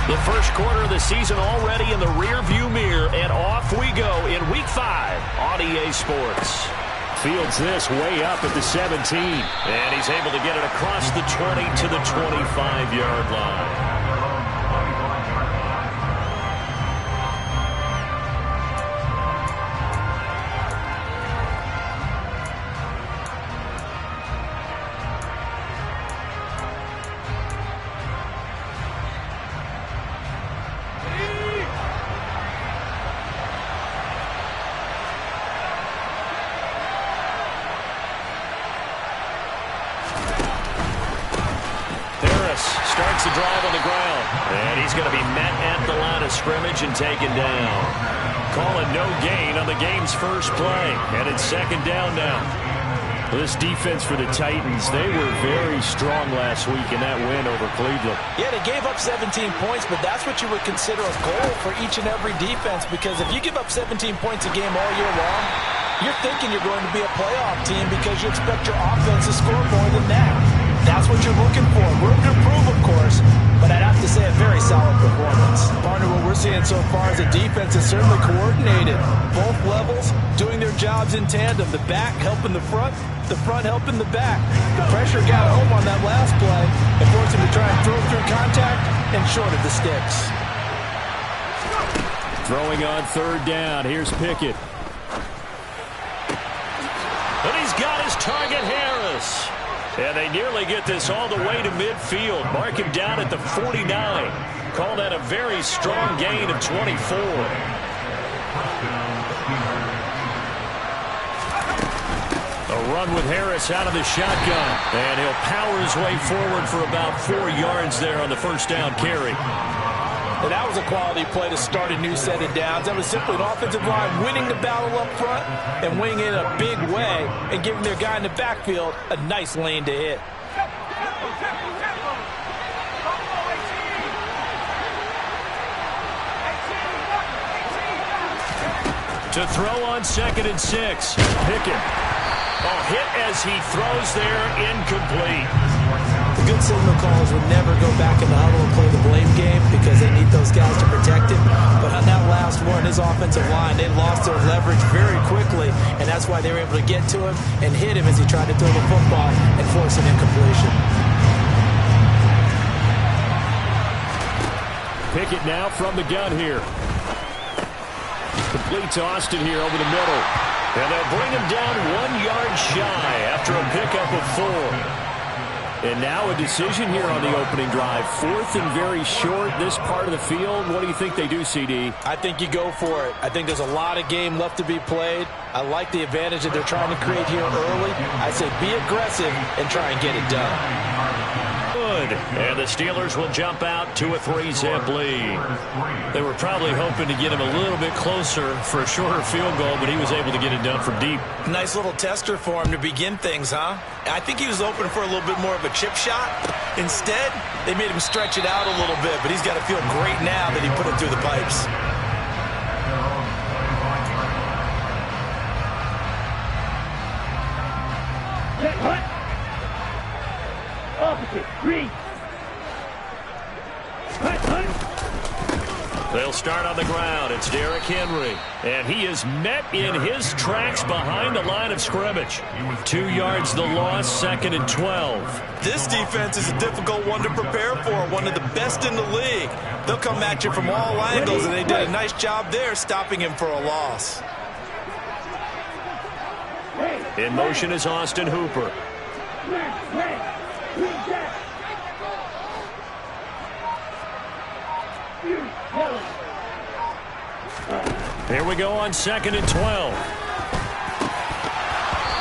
The first quarter of the season already in the rearview mirror, and off we go in Week 5 on EA Sports. Fields this way up at the 17, and he's able to get it across the 20 to the 25-yard line. Starts the drive on the ground, and he's going to be met at the line of scrimmage and taken down. Calling no gain on the game's first play, and it's second down now. This defense for the Titans, they were very strong last week in that win over Cleveland. Yeah, they gave up 17 points, but that's what you would consider a goal for each and every defense, because if you give up 17 points a game all year long, you're thinking you're going to be a playoff team because you expect your offense to score more than that. That's what you're looking for. Room to improve, of course, but I'd have to say a very solid performance. Partner, what we're seeing so far is the defense is certainly coordinated. Both levels doing their jobs in tandem. The back helping the front helping the back. The pressure got home on that last play and forced him to try and throw through contact and short of the sticks. Throwing on third down. Here's Pickett. And he's got his target, Harris. And they nearly get this all the way to midfield. Mark him down at the 49. Call that a very strong gain of 24. A run with Harris out of the shotgun. And he'll power his way forward for about 4 yards there on the first down carry. And that was a quality play to start a new set of downs. That was simply an offensive line winning the battle up front and winning it in a big way and giving their guy in the backfield a nice lane to hit. To throw on 2nd and 6. Pickett. A hit as he throws there, incomplete. The good signal callers would never go back in the huddle and play the blame game because they need those guys to protect him. But on that last one, his offensive line, they lost their leverage very quickly, and that's why they were able to get to him and hit him as he tried to throw the football and force an incompletion. Pickett now from the gun here. Complete to Austin here over the middle. And they'll bring him down 1 yard shy after a pickup of 4. And now a decision here on the opening drive. 4th and very short, this part of the field. What do you think they do, CD? I think you go for it. I think there's a lot of game left to be played. I like the advantage that they're trying to create here early. I say be aggressive and try and get it done. Good. And the Steelers will jump out to a 3-zip lead. They were probably hoping to get him a little bit closer for a shorter field goal, but he was able to get it done from deep. Nice little tester for him to begin things, huh? I think he was open for a little bit more of a chip shot. Instead, they made him stretch it out a little bit, but he's got to feel great now that he put it through the pipes. They'll start on the ground. It's Derrick Henry. And he is met in his tracks behind the line of scrimmage. 2 yards the loss, 2nd and 12. This defense is a difficult one to prepare for, one of the best in the league. They'll come at you from all angles, and they did a nice job there stopping him for a loss. In motion is Austin Hooper. Here we go on 2nd and 12.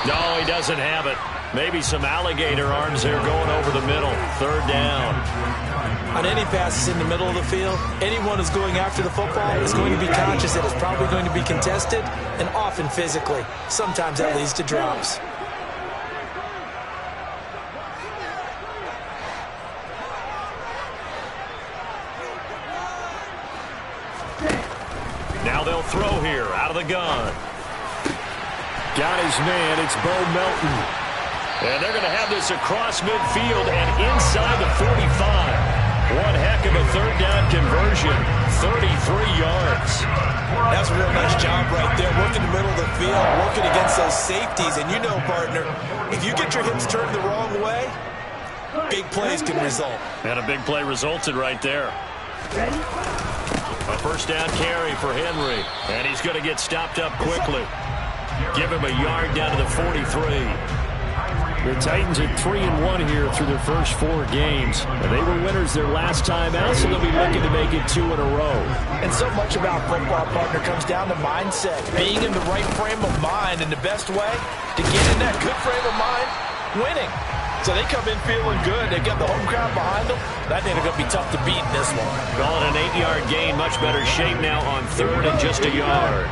No, he doesn't have it. Maybe some alligator arms there going over the middle. 3rd down. On any passes in the middle of the field, anyone who's going after the football is going to be conscious that it's probably going to be contested and often physically. Sometimes that leads to drops. Now they'll throw here out of the gun. Got his man. It's Bo Melton. And they're going to have this across midfield and inside the 45. One heck of a third down conversion, 33 yards. That's a real nice job right there, working the middle of the field, working against those safeties. And you know, partner, if you get your hips turned the wrong way, big plays can result. And a big play resulted right there. A first down carry for Henry. And he's going to get stopped up quickly. Give him a yard down to the 43. The Titans are 3-1 here through their first 4 games. They were winners their last time out, so they'll be looking to make it 2 in a row. And so much about football, partner, comes down to mindset. Being in the right frame of mind, and the best way to get in that good frame of mind, winning. So they come in feeling good. They got the home crowd behind them. I think they're going to be tough to beat in this one. Call it an 8-yard gain. Much better shape now on third and just a yard.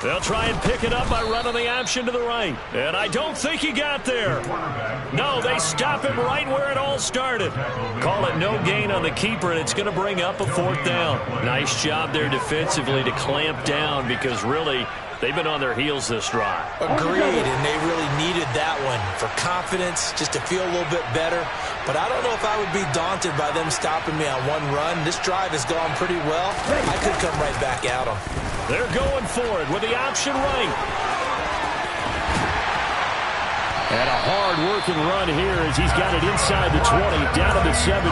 They'll try and pick it up by running the option to the right. And I don't think he got there. No, they stop him right where it all started. Call it no gain on the keeper, and it's going to bring up a 4th down. Nice job there defensively to clamp down because really they've been on their heels this drive. Agreed, and they really needed that one for confidence, just to feel a little bit better. But I don't know if I would be daunted by them stopping me on one run. This drive has gone pretty well. I could come right back at them. They're going for it with the option right. And a hard-working run here as he's got it inside the 20, down to the 17.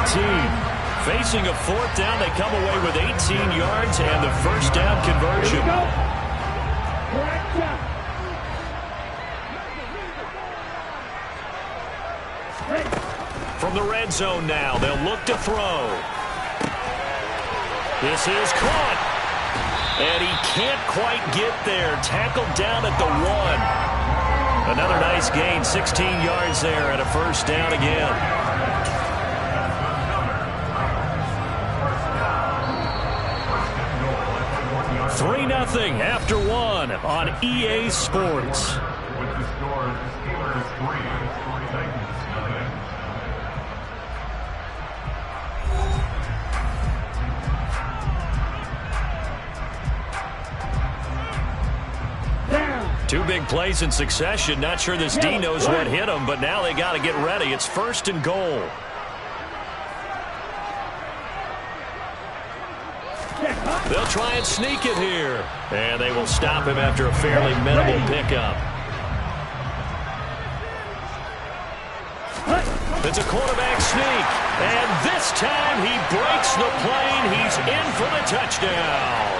Facing a 4th down, they come away with 18 yards and the first down conversion. From the red zone now, they'll look to throw. This is caught. And he can't quite get there. Tackled down at the 1. Another nice gain, 16 yards there and a first down again. Three 3-0 after 1 on EA Sports. With the score, Steelers 3, Titans 0. Two big plays in succession. Not sure this D knows what hit him, but now they got to get ready. It's 1st and goal. They'll try and sneak it here. And they will stop him after a fairly minimal pickup. It's a quarterback sneak. And this time he breaks the plane. He's in for the touchdown.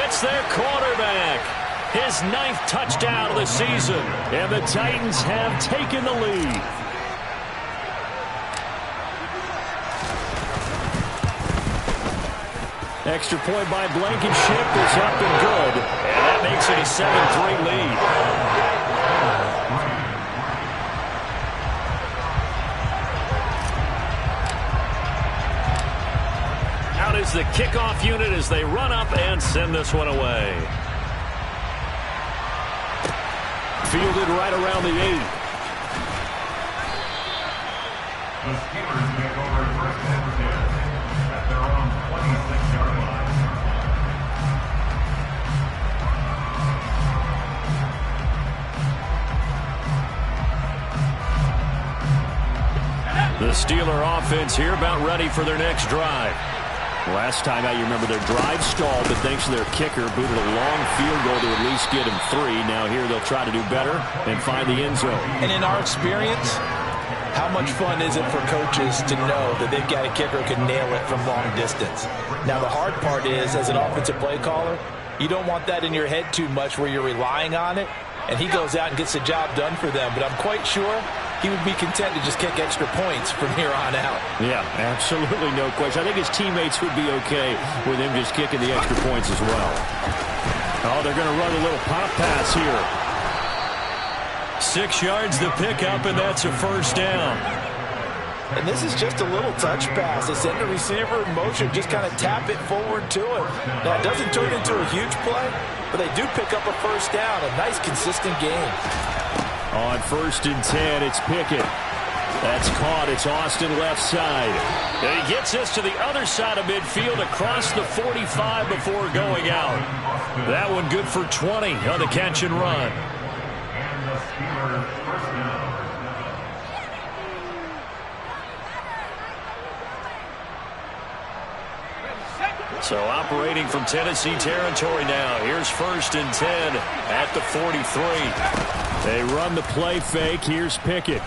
It's their quarterback. His 9th touchdown of the season. And the Titans have taken the lead. Extra point by Blankenship is up and good. And that makes it a 7-3 lead. Out is the kickoff unit as they run up and send this one away. Fielded right around the 8. The Steelers take over 1st and 10 at their own 26-yard line. The Steeler offense here about ready for their next drive. Last time out, you remember their drive stalled, but thanks to their kicker, booted a long field goal to at least get him 3. Now here they'll try to do better and find the end zone. And in our experience, how much fun is it for coaches to know that they've got a kicker who can nail it from long distance? Now the hard part is, as an offensive play caller, you don't want that in your head too much where you're relying on it, and he goes out and gets the job done for them. But I'm quite sure he would be content to just kick extra points from here on out. Yeah, absolutely no question. I think his teammates would be okay with him just kicking the extra points as well. Oh, they're going to run a little pop pass here. 6 yards to pick up, and that's a first down. And this is just a little touch pass. They send the receiver in motion, just kind of tap it forward to him. Now, it doesn't turn into a huge play, but they do pick up a first down. A nice, consistent game. On 1st and 10, it's Pickett. That's caught. It's Austin left side. And he gets this to the other side of midfield across the 45 before going out. That one good for 20 on the catch and run. And the Steelers first down. So operating from Tennessee territory now. Here's 1st and 10 at the 43. They run the play fake. Here's Pickett.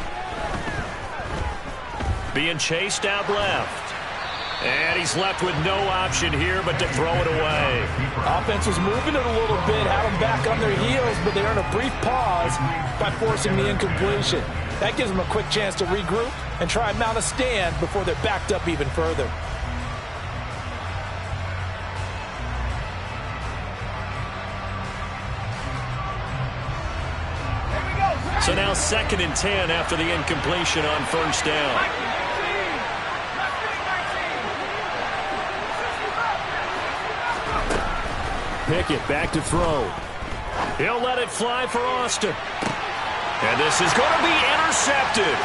Being chased out left. And he's left with no option here but to throw it away. Offense was moving it a little bit, had them back on their heels, but they earned a brief pause by forcing the incompletion. That gives them a quick chance to regroup and try and mount a stand before they're backed up even further. So now 2nd and 10 after the incompletion on 1st down. Pickett back to throw. He'll let it fly for Austin. And this is going to be intercepted.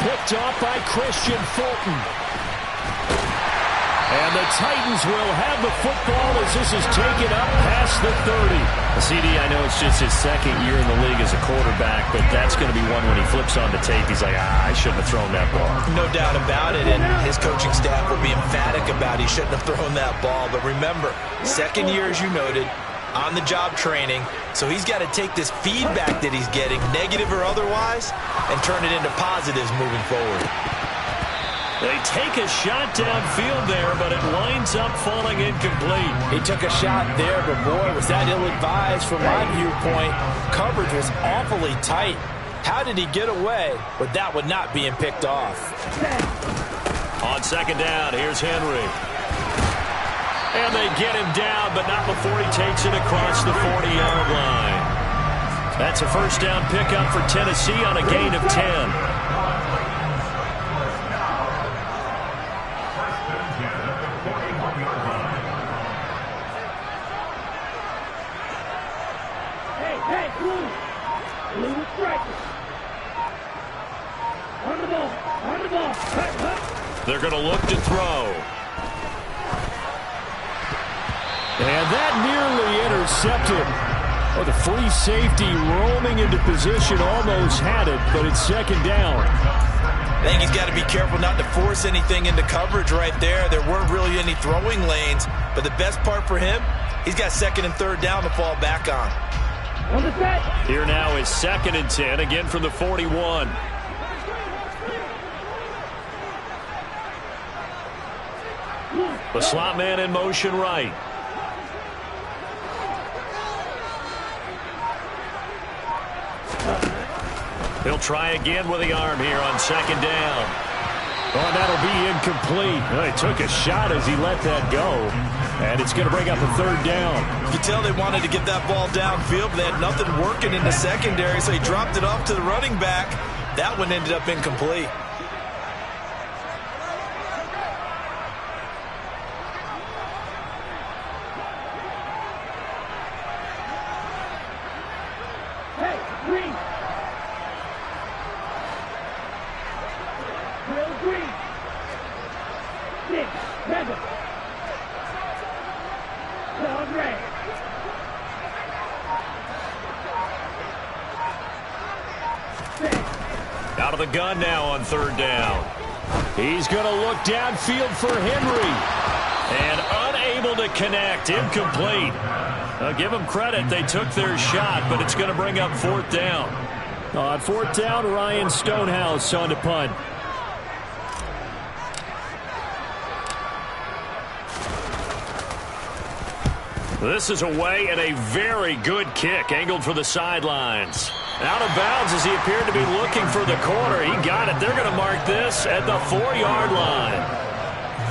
Picked off by Christian Fulton. And the Titans will have the football as this is taken up past the 30. CD, I know it's just his 2nd year in the league as a quarterback, but that's going to be one when he flips on the tape. He's like, I shouldn't have thrown that ball. No doubt about it, and his coaching staff will be emphatic about he shouldn't have thrown that ball. But remember, 2nd year, as you noted, on-the-job training, so he's got to take this feedback that he's getting, negative or otherwise, and turn it into positives moving forward. They take a shot downfield there, but it winds up falling incomplete. He took a shot there, but boy, was that ill-advised from my viewpoint. Coverage was awfully tight. How did he get away with that one not being picked off? On 2nd down, here's Henry. And they get him down, but not before he takes it across the 40-yard line. That's a 1st down pickup for Tennessee on a gain of 10. They're going to look to throw. And that nearly intercepted. Oh, the free safety roaming into position almost had it, but it's 2nd down. I think he's got to be careful not to force anything into coverage right there. There weren't really any throwing lanes, but the best part for him, he's got 2nd and 3rd down to fall back on. Here now is 2nd and 10, again from the 41. The slot man in motion right. He'll try again with the arm here on 2nd down. Oh, that'll be incomplete. Well, he took a shot as he let that go. And it's going to bring up a 3rd down. You could tell they wanted to get that ball downfield, but they had nothing working in the secondary, so he dropped it off to the running back. That one ended up incomplete. Out of the gun now on 3rd down. He's going to look downfield for Henry. And unable to connect. Incomplete. Give them credit. They took their shot, but it's going to bring up 4th down. On 4th down, Ryan Stonehouse on to punt. This is away and a very good kick, angled for the sidelines. Out of bounds as he appeared to be looking for the corner. He got it. They're going to mark this at the 4-yard line.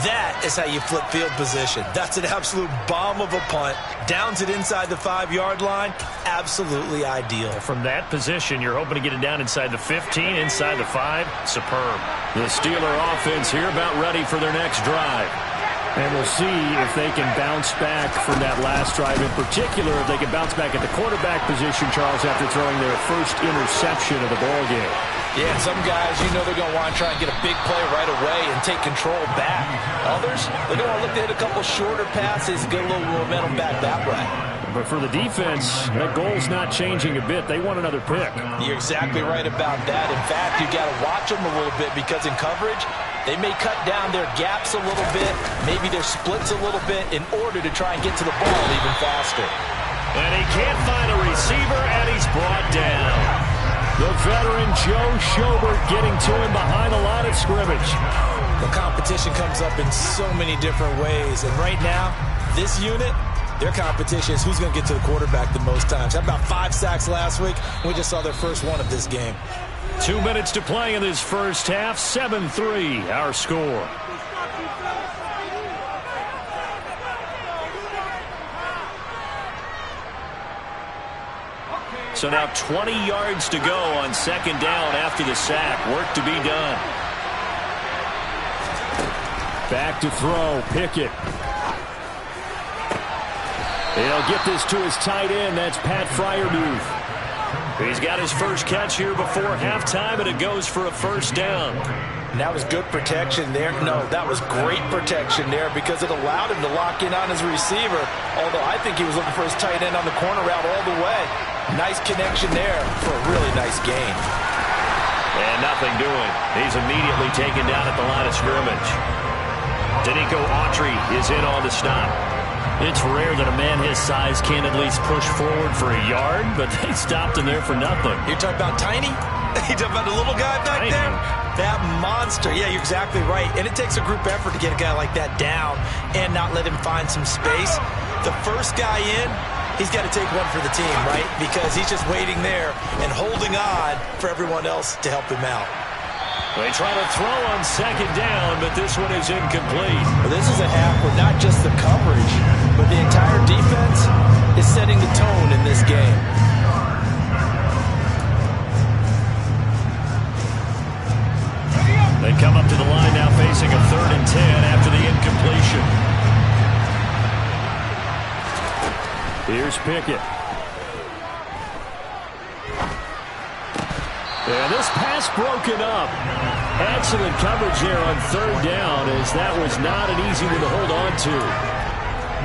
That is how you flip field position. That's an absolute bomb of a punt. Downs it inside the 5-yard line. Absolutely ideal. From that position, you're hoping to get it down inside the 15, inside the 5. Superb. The Steeler offense here about ready for their next drive. And we'll see if they can bounce back from that last drive. In particular, if they can bounce back at the quarterback position, Charles, after throwing their first interception of the ballgame. Yeah, some guys, you know they're going to want to try and get a big play right away and take control back. Others, they're going to look to hit a couple shorter passes, get a little momentum back that way. But for the defense, that goal's not changing a bit. They want another pick. You're exactly right about that. In fact, you got to watch them a little bit because in coverage, they may cut down their gaps a little bit, maybe their splits a little bit in order to try and get to the ball even faster. And he can't find a receiver, and he's brought down. The veteran Joe Schobert getting to him behind the line of scrimmage. The competition comes up in so many different ways. And right now, this unit, their competition is who's going to get to the quarterback the most times. Had about 5 sacks last week. We just saw their first one of this game. 2 minutes to play in this first half. 7-3, our score. So now 20 yards to go on second down after the sack. Work to be done. Back to throw. Pickett. He'll get this to his tight end. That's Pat Freiermuth. He's got his first catch here before halftime, and it goes for a first down. And that was good protection there. No, that was great protection there because it allowed him to lock in on his receiver, although I think he was looking for his tight end on the corner route all the way. Nice connection there for a really nice gain. And nothing doing. He's immediately taken down at the line of scrimmage. Danico Autry is in on the stop. It's rare that a man his size can't at least push forward for a yard, but they stopped him there for nothing. You're talking about tiny? You talking about the little guy back there? That monster. Yeah, you're exactly right. And it takes a group effort to get a guy like that down and not let him find some space. The first guy in, he's got to take one for the team, right? Because he's just waiting there and holding on for everyone else to help him out. They try to throw on second down, but this one is incomplete. Well, this is a half where not just the coverage, but the entire defense is setting the tone in this game. They come up to the line now facing a 3rd and 10 after the incompletion. Here's Pickett. And this pass broken up. Excellent coverage there on 3rd down, as that was not an easy one to hold on to.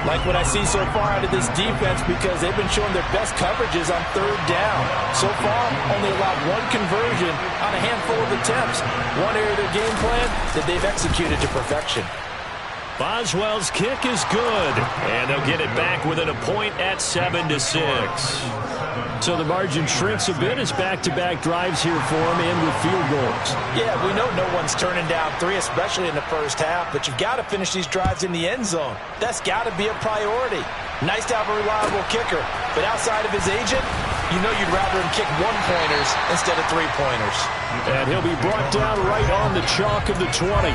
Like what I see so far out of this defense because they've been showing their best coverages on 3rd down. So far, only allowed one conversion on a handful of attempts. One area of their game plan that they've executed to perfection. Boswell's kick is good, and they'll get it back within a point at 7-6. So the margin shrinks a bit as back-to-back drives here for him and with field goals. Yeah, we know no one's turning down 3, especially in the first half, but you've got to finish these drives in the end zone. That's got to be a priority. Nice to have a reliable kicker, but outside of his agent, you know you'd rather him kick 1-pointers instead of 3-pointers. And he'll be brought down right on the chalk of the 20.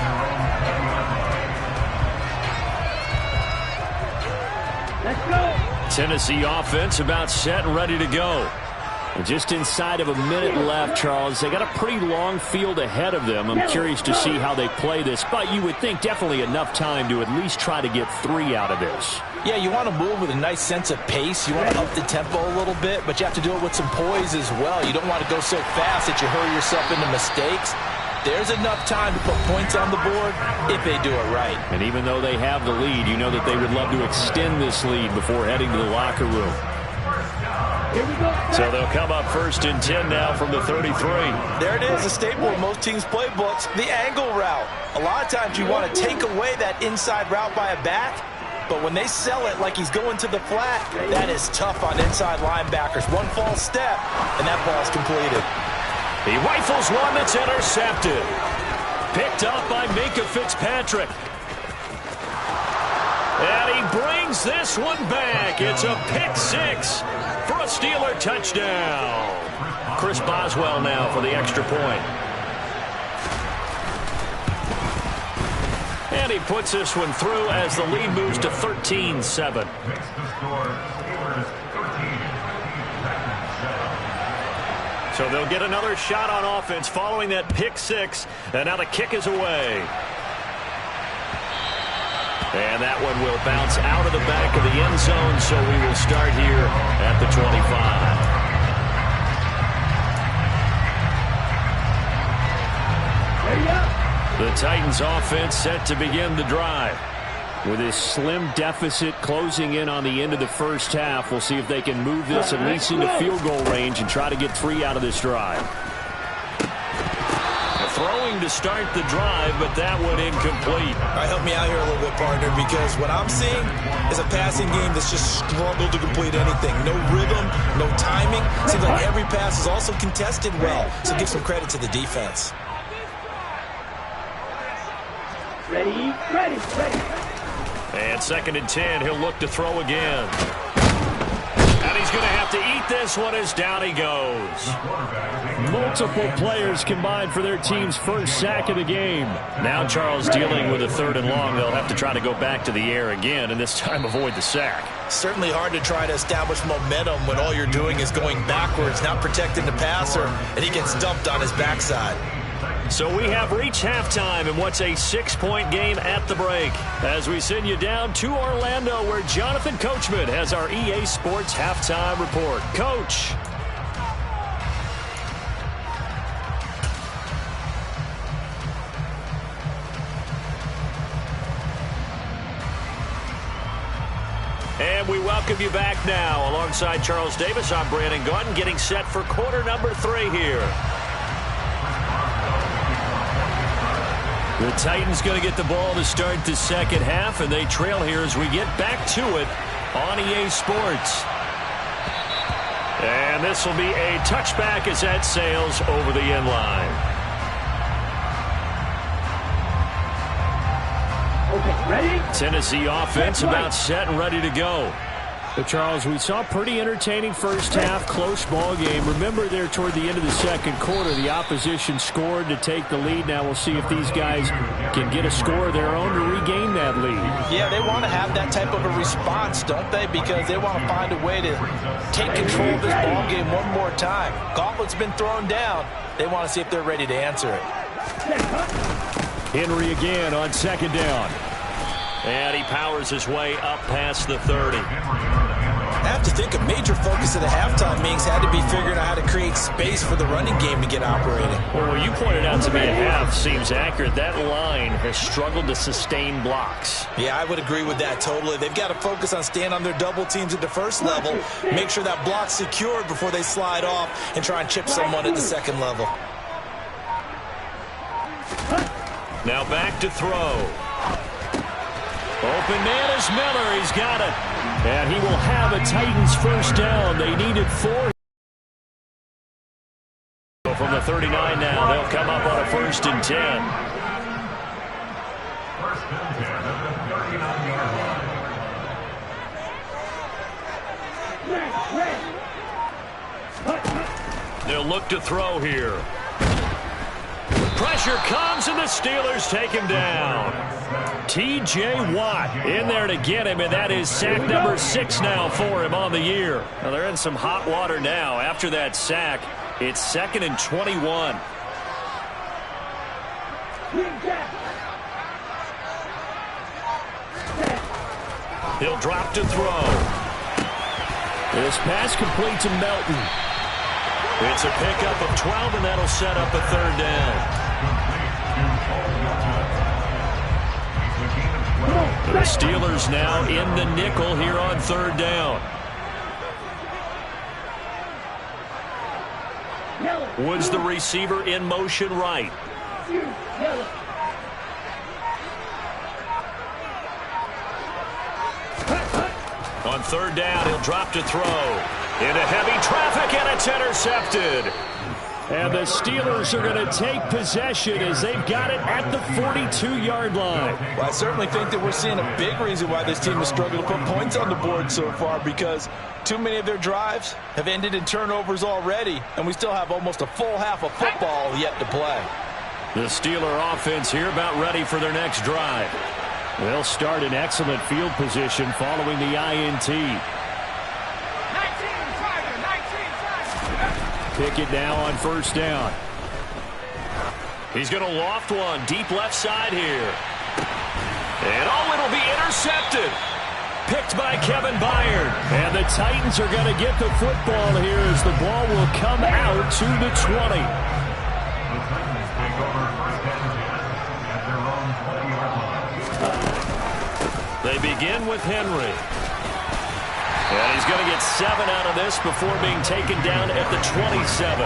Let's go. Tennessee offense about set and ready to go. And just inside of a minute left, Charles. They got a pretty long field ahead of them. I'm curious to see how they play this, but you would think definitely enough time to at least try to get 3 out of this. Yeah, you want to move with a nice sense of pace. You want to up the tempo a little bit, but you have to do it with some poise as well. You don't want to go so fast that you hurry yourself into mistakes. There's enough time to put points on the board if they do it right. And even though they have the lead, you know that they would love to extend this lead before heading to the locker room. Here we go. So they'll come up 1st and 10 now from the 33. There it is, a staple of most teams' playbooks, the angle route. A lot of times you want to take away that inside route by a back, but when they sell it like he's going to the flat, that is tough on inside linebackers. One false step, and that ball's completed. He rifles one that's intercepted. Picked up by Minkah Fitzpatrick. And he brings this one back. It's a pick 6 for a Steeler touchdown. Chris Boswell now for the extra point. And he puts this one through as the lead moves to 13-7. So they'll get another shot on offense following that pick 6. And now the kick is away. And that one will bounce out of the back of the end zone. So we will start here at the 25. The Titans offense set to begin the drive. With this slim deficit closing in on the end of the first half, we'll see if they can move this at least into field goal range and try to get 3 out of this drive. Throwing to start the drive, but that one incomplete. All right, help me out here a little bit, partner, because what I'm seeing is a passing game that's just struggled to complete anything. No rhythm, no timing. Seems like every pass is also contested well, so give some credit to the defense. Ready, ready, ready. And 2nd and 10, he'll look to throw again. And he's going to have to eat this one as down he goes. Multiple players combined for their team's first sack of the game. Now Charles dealing with a 3rd and long. They'll have to try to go back to the air again, and this time avoid the sack. Certainly hard to try to establish momentum when all you're doing is going backwards, not protecting the passer, and he gets dumped on his backside. So we have reached halftime in what's a 6-point game at the break. As we send you down to Orlando, where Jonathan Coachman has our EA Sports halftime report. Coach. And we welcome you back now. Alongside Charles Davis, I'm Brandon Gaudin, getting set for quarter number 3 here. The Titans going to get the ball to start the second half, and they trail here as we get back to it on EA Sports. And this will be a touchback as that sails over the end line. Okay, ready? Tennessee offense about set and ready to go. But Charles, we saw a pretty entertaining first half, close ball game. Remember there toward the end of the second quarter, the opposition scored to take the lead. Now we'll see if these guys can get a score of their own to regain that lead. Yeah, they want to have that type of a response, don't they? Because they want to find a way to take control of this ball game one more time. Gauntlet's been thrown down. They want to see if they're ready to answer it. Henry again on 2nd down. And he powers his way up past the 30. I have to think a major focus of the halftime meetings had to be figuring out how to create space for the running game to get operating. Well, you pointed out to me a half seems accurate. That line has struggled to sustain blocks. Yeah, I would agree with that totally. They've got to focus on staying on their double teams at the first level, make sure that block's secured before they slide off and try and chip someone at the second level. Now back to throw. Open man is Miller. He's got it. And he will have a Titans first down. They needed 4. From the 39 now, they'll come up on a 1st and 10. 1st and 10 at the 39-yard line. They'll look to throw here. Pressure comes, and the Steelers take him down. T.J. Watt in there to get him, and that is sack number 6 now for him on the year. Now they're in some hot water now. After that sack, it's 2nd and 21. He'll drop to throw. This pass complete to Melton. It's a pickup of 12, and that'll set up a 3rd down. The Steelers now in the nickel here on 3rd down. Woods the receiver in motion right. On 3rd down, he'll drop to throw. Into heavy traffic, and it's intercepted. And the Steelers are going to take possession as they've got it at the 42-yard line. Well, I certainly think that we're seeing a big reason why this team has struggled to put points on the board so far, because too many of their drives have ended in turnovers already, and we still have almost a full half of football yet to play. The Steeler offense here about ready for their next drive. They'll start in excellent field position following the INT. Pickett now on 1st down. He's going to loft one deep left side here. And oh, it'll be intercepted. Picked by Kevin Byard. And the Titans are going to get the football here as the ball will come out to the 20. They begin with Henry. And he's going to get 7 out of this before being taken down at the 27.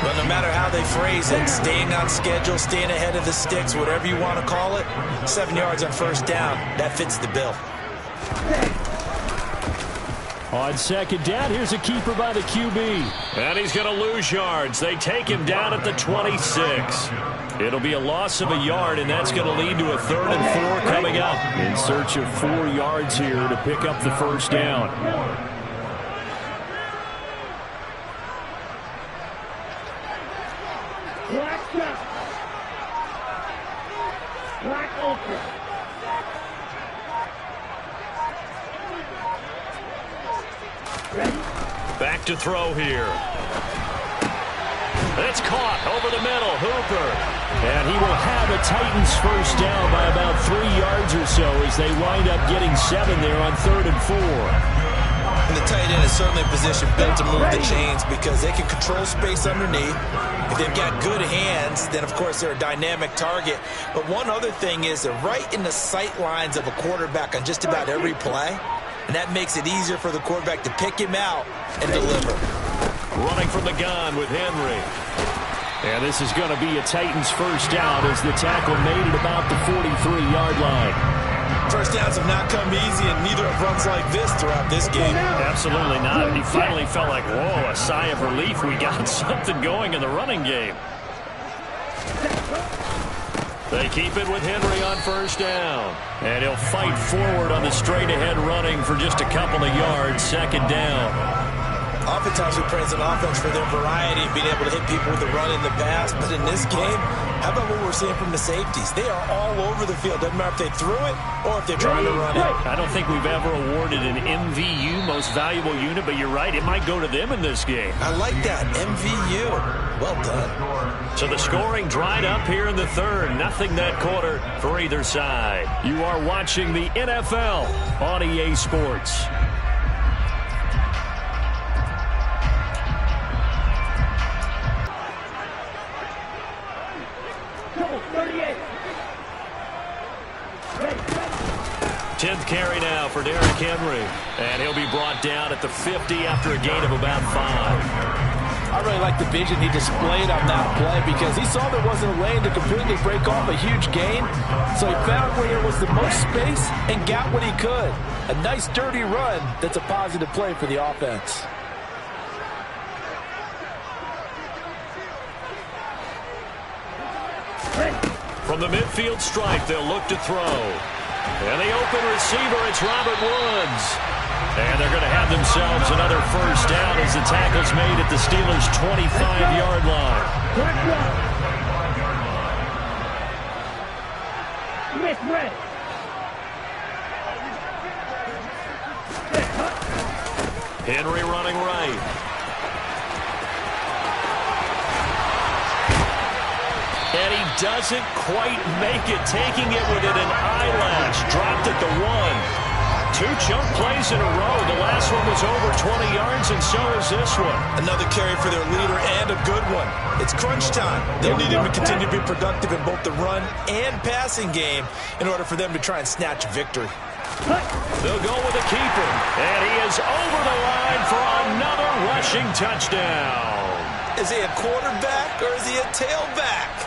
Well, no matter how they phrase it, staying on schedule, staying ahead of the sticks, whatever you want to call it, 7 yards on first down, that fits the bill. On second down, here's a keeper by the QB. And he's going to lose yards. They take him down at the 26. It'll be a loss of a yard, and that's going to lead to a 3rd and 4 coming up. In search of 4 yards here to pick up the first down. Black open. Back to throw here. It's caught over the middle. Hooper. And he will have a Titans first down by about 3 yards or so as they wind up getting 7 there on 3rd and 4. And the tight end is certainly a position built to move the chains because they can control space underneath. If they've got good hands, then of course they're a dynamic target. But one other thing is they're right in the sight lines of a quarterback on just about every play. And that makes it easier for the quarterback to pick him out and deliver. Running from the gun with Henry. And this is going to be a Titans first down as the tackle made at about the 43-yard line. First downs have not come easy, and neither have runs like this throughout this game. Absolutely not. He finally felt like, whoa, a sigh of relief. We got something going in the running game. They keep it with Henry on first down. And he'll fight forward on the straight-ahead running for just a couple of yards. Second down. Oftentimes we praise an offense for their variety and being able to hit people with the run in the pass. But in this game, how about what we're seeing from the safeties? They are all over the field. Doesn't matter if they threw it or if they're trying to run it. I don't think we've ever awarded an MVU, most valuable unit, but you're right. It might go to them in this game. I like that. MVU. Well done. So the scoring dried up here in the 3rd. Nothing that quarter for either side. You are watching the NFL on EA Sports. Tenth carry now for Derrick Henry. And he'll be brought down at the 50 after a gain of about 5. I really like the vision he displayed on that play because he saw there wasn't a lane to completely break off a huge gain. So he found where there was the most space and got what he could. A nice dirty run that's a positive play for the offense. From the midfield stripe, they'll look to throw. And the open receiver, it's Robert Woods. And they're going to have themselves another first down as the tackle's made at the Steelers' 25-yard line. Henry running right. And he doesn't quite make it, taking it within an eyelash. Dropped at the 1. 2 chunk plays in a row. The last one was over 20 yards, and so is this one. Another carry for their leader and a good one. It's crunch time. They'll need him to continue to be productive in both the run and passing game in order for them to try and snatch a victory. They'll go with a keeper, and he is over the line for another rushing touchdown. Is he a quarterback or is he a tailback?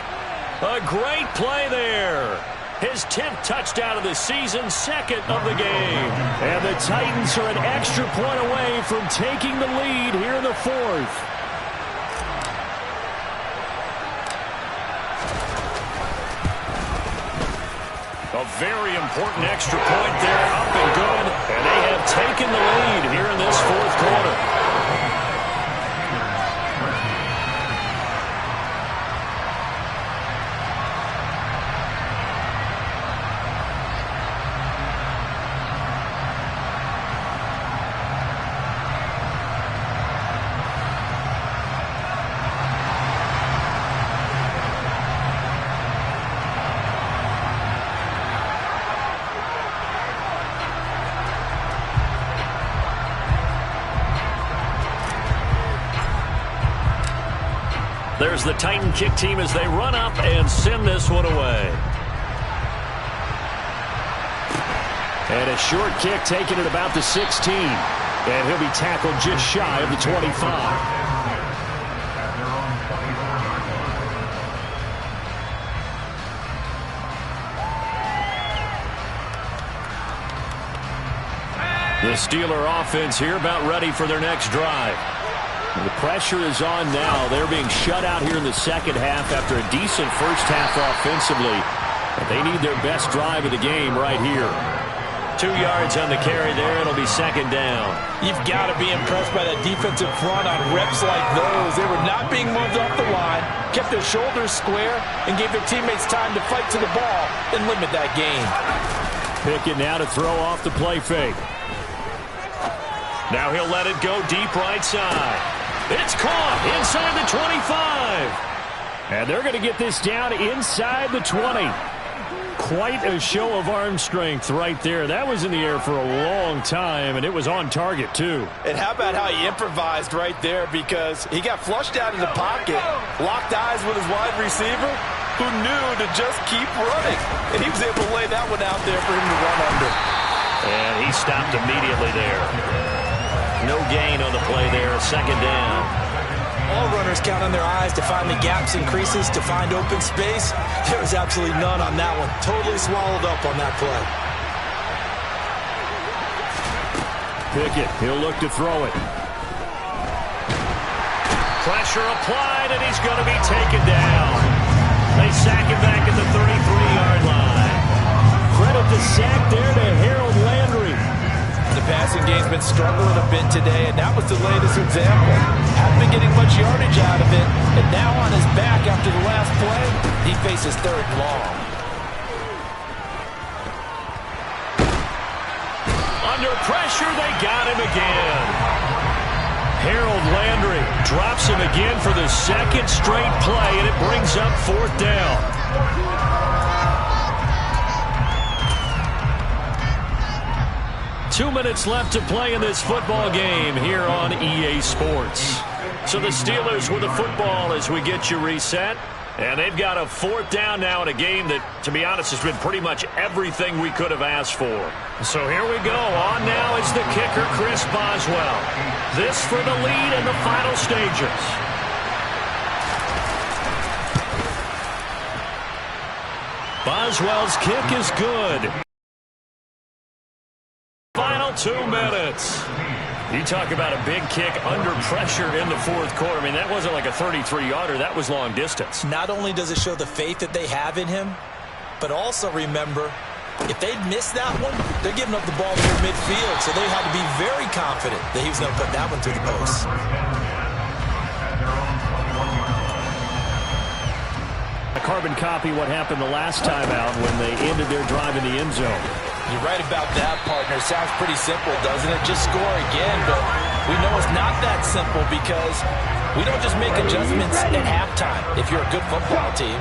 A great play there. His 10th touchdown of the season, 2nd of the game. And the Titans are an extra point away from taking the lead here in the 4th. A very important extra point there, up and good. And they have taken the lead here in this 4th quarter. There's the Titan kick team as they run up and send this one away. And a short kick taken at about the 16. And he'll be tackled just shy of the 25. The Steeler offense here about ready for their next drive. The pressure is on now. They're being shut out here in the second half after a decent first half offensively. But they need their best drive of the game right here. 2 yards on the carry there. It'll be second down. You've got to be impressed by that defensive front on reps like those. They were not being moved off the line, kept their shoulders square, and gave their teammates time to fight to the ball and limit that gain. Pickett now to throw off the play fake. Now he'll let it go deep right side. It's caught inside the 25. And they're going to get this down inside the 20. Quite a show of arm strength right there. That was in the air for a long time, and it was on target, too. And how about how he improvised right there, because he got flushed out of the pocket, locked eyes with his wide receiver, who knew to just keep running. And he was able to lay that one out there for him to run under. And he stopped immediately there. No gain on the play there, second down. All runners count on their eyes to find the gaps and creases, to find open space. There was absolutely none on that one. Totally swallowed up on that play. Pickett, he'll look to throw it. Pressure applied, and he's going to be taken down. They sack him back at the 33-yard line. Credit the sack there to Harold Landry. The passing game's been struggling a bit today, and that was the latest example. Hasn't been getting much yardage out of it, and now on his back after the last play, he faces third and long. Under pressure, they got him again. Harold Landry drops him again for the second straight play, and it brings up fourth down. Two minutes left to play in this football game here on EA Sports. So the Steelers with the football as we get you reset. And they've got a fourth down now in a game that, to be honest, has been pretty much everything we could have asked for. So here we go. On now is the kicker, Chris Boswell. This for the lead in the final stages. Boswell's kick is good. Final 2 minutes. You talk about a big kick under pressure in the fourth quarter. I mean, that wasn't like a 33-yarder. That was long distance. Not only does it show the faith that they have in him, but also remember, if they'd missed that one, they're giving up the ball near midfield, so they had to be very confident that he was going to put that one through the post. A carbon copy what happened the last time out when they ended their drive in the end zone. You're right about that, partner. Sounds pretty simple, doesn't it? Just score again, but we know it's not that simple because we don't just make adjustments at halftime. If you're a good football team,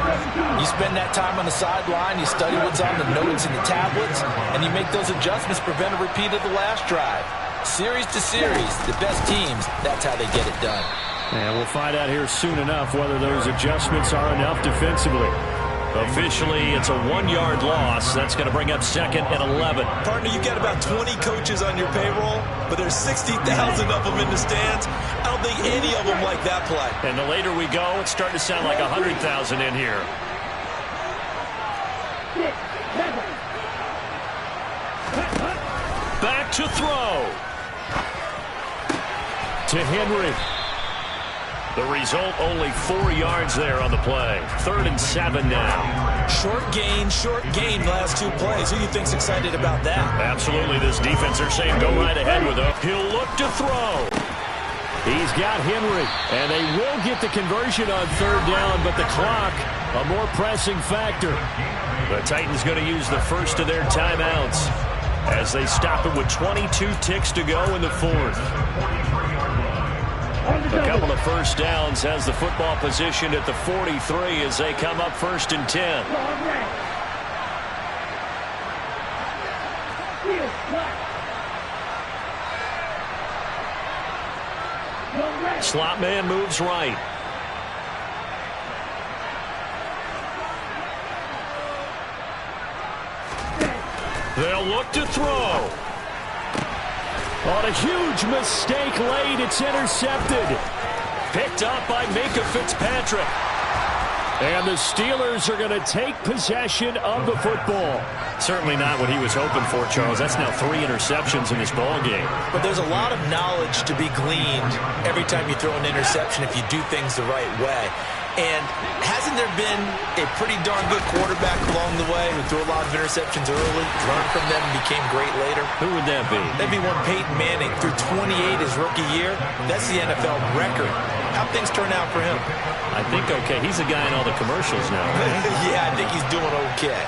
you spend that time on the sideline, you study what's on the notes and the tablets, and you make those adjustments, prevent a repeat of the last drive. Series to series, the best teams, that's how they get it done. And we'll find out here soon enough whether those adjustments are enough defensively. Officially, it's a 1-yard loss. That's going to bring up second and 11. Partner, you've got about 20 coaches on your payroll, but there's 60,000 of them in the stands. I don't think any of them like that play. And the later we go, it's starting to sound like 100,000 in here. Back to throw. To Henry. The result, only 4 yards there on the play. 3rd and 7 now. Short gain last 2 plays. Who do you think's excited about that? Absolutely, this defense, they're saying go right ahead with him. He'll look to throw. He's got Henry, and they will get the conversion on 3rd down, but the clock, a more pressing factor. The Titans going to use the first of their timeouts as they stop it with 22 ticks to go in the 4th. A couple of first downs has the football position at the 43 as they come up 1st and 10. Slot man moves right. They'll look to throw. On a huge mistake late, it's intercepted. Picked up by Minka Fitzpatrick. And the Steelers are going to take possession of the football. Certainly not what he was hoping for, Charles. That's now 3 interceptions in this ball game. But there's a lot of knowledge to be gleaned every time you throw an interception if you do things the right way. And hasn't there been a pretty darn good quarterback along the way who threw a lot of interceptions early, learned from them, and became great later? Who would that be? That'd be one Peyton Manning. Threw 28 his rookie year. That's the NFL record. How'd things turn out for him? I think okay. He's the guy in all the commercials now, right? Yeah, I think he's doing okay.